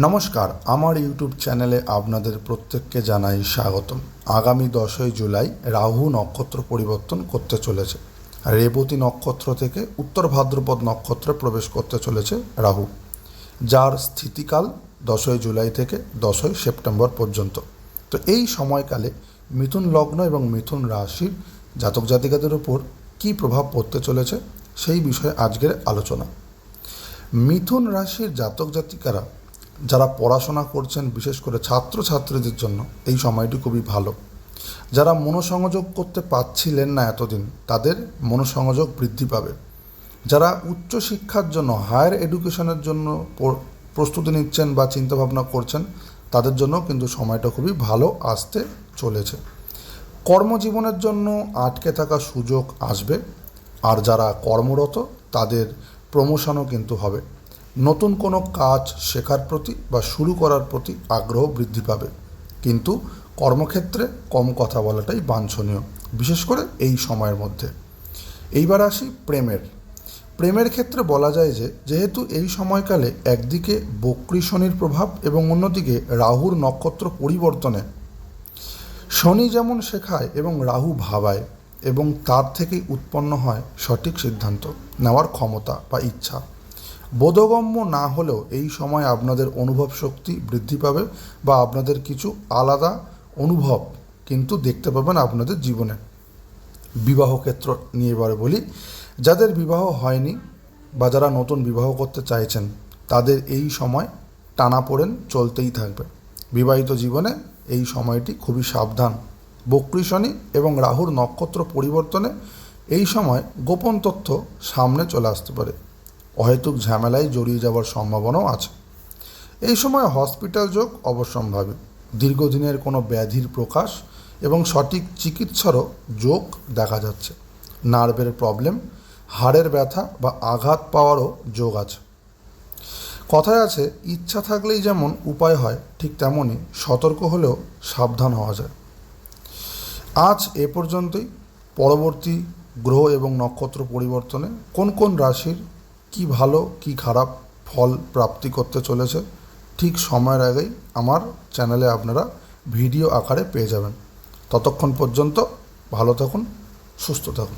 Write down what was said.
নমস্কার, আমার ইউটিউব চ্যানেলে আপনাদের প্রত্যেককে জানাই স্বাগতম। আগামী 10ই জুলাই রাহু নক্ষত্র পরিবর্তন করতে চলেছে। রেবতী নক্ষত্র থেকে উত্তর ভাদ্রপদ নক্ষত্রে প্রবেশ করতে চলেছে রাহু, যার স্থিতিকাল 10ই জুলাই থেকে 10ই সেপ্টেম্বর পর্যন্ত। তো এই সময়কালে মিথুন লগ্ন এবং মিথুন রাশির জাতক জাতিকাদের উপর কী প্রভাব পড়তে চলেছে সেই বিষয়ে আজকের আলোচনা। মিথুন রাশির জাতক জাতিকারা যারা পড়াশোনা করছেন, বিশেষ করে ছাত্রছাত্রীদের জন্য এই সময়টি খুবই ভালো। যারা মনোসংযোগ করতে পারছিলেন না এতদিন, তাদের মনোসংযোগ বৃদ্ধি পাবে। যারা উচ্চশিক্ষার জন্য, হায়ার এডুকেশনের জন্য প্রস্তুতি নিচ্ছেন বা চিন্তাভাবনা করছেন, তাদের জন্য কিন্তু সময়টা খুবই ভালো আসতে চলেছে। কর্মজীবনের জন্য আটকে থাকা সুযোগ আসবে, আর যারা কর্মরত তাদের প্রমোশনও কিন্তু হবে। নতুন কোনো কাজ শেখার প্রতি বা শুরু করার প্রতি আগ্রহ বৃদ্ধি পাবে, কিন্তু কর্মক্ষেত্রে কম কথা বলাটাই বাঞ্ছনীয়, বিশেষ করে এই সময়ের মধ্যে। এইবার আসি প্রেমের ক্ষেত্রে বলা যায় যে, যেহেতু এই সময়কালে একদিকে বক্রী শনির প্রভাব এবং অন্যদিকে রাহুর নক্ষত্র পরিবর্তনে, শনি যেমন শেখায় এবং রাহু ভাবায়, এবং তার থেকেই উৎপন্ন হয় সঠিক সিদ্ধান্ত নেওয়ার ক্ষমতা বা ইচ্ছা। বোধগম্য না হলেও এই সময় আপনাদের অনুভব শক্তি বৃদ্ধি পাবে বা আপনাদের কিছু আলাদা অনুভব কিন্তু দেখতে পাবেন আপনাদের জীবনে। বিবাহ ক্ষেত্র নিয়ে এবারে বলি, যাদের বিবাহ হয়নি বা যারা নতুন বিবাহ করতে চাইছেন, তাদের এই সময় টানাপোড়েন চলতেই থাকবে। বিবাহিত জীবনে এই সময়টি খুবই সাবধান। বক্রী শনি এবং রাহুর নক্ষত্র পরিবর্তনে এই সময় গোপন তথ্য সামনে চলে আসতে পারে। অহেতুক ঝামেলায় জড়িয়ে যাওয়ার সম্ভাবনাও আছে। এই সময় হসপিটাল যোগ অবশ্যম্ভাবী। দীর্ঘদিনের কোনো ব্যাধির প্রকাশ এবং সঠিক চিকিৎসারও যোগ দেখা যাচ্ছে। নার্ভের প্রবলেম, হাড়ের ব্যথা বা আঘাত পাওয়ারও যোগ আছে। কথায় আছে, ইচ্ছা থাকলেই যেমন উপায় হয়, ঠিক তেমনই সতর্ক হলেও সাবধান হওয়া যায়। আজ এ পর্যন্তই। পরবর্তী গ্রহ এবং নক্ষত্র পরিবর্তনে কোন কোন রাশির কি ভালো কি খারাপ ফল প্রাপ্তি করতে চলেছে, ঠিক সময়ের আগেই আমার চ্যানেলে আপনারা ভিডিও আকারে পেয়ে যাবেন। ততক্ষণ পর্যন্ত ভালো থাকুন, সুস্থ থাকুন।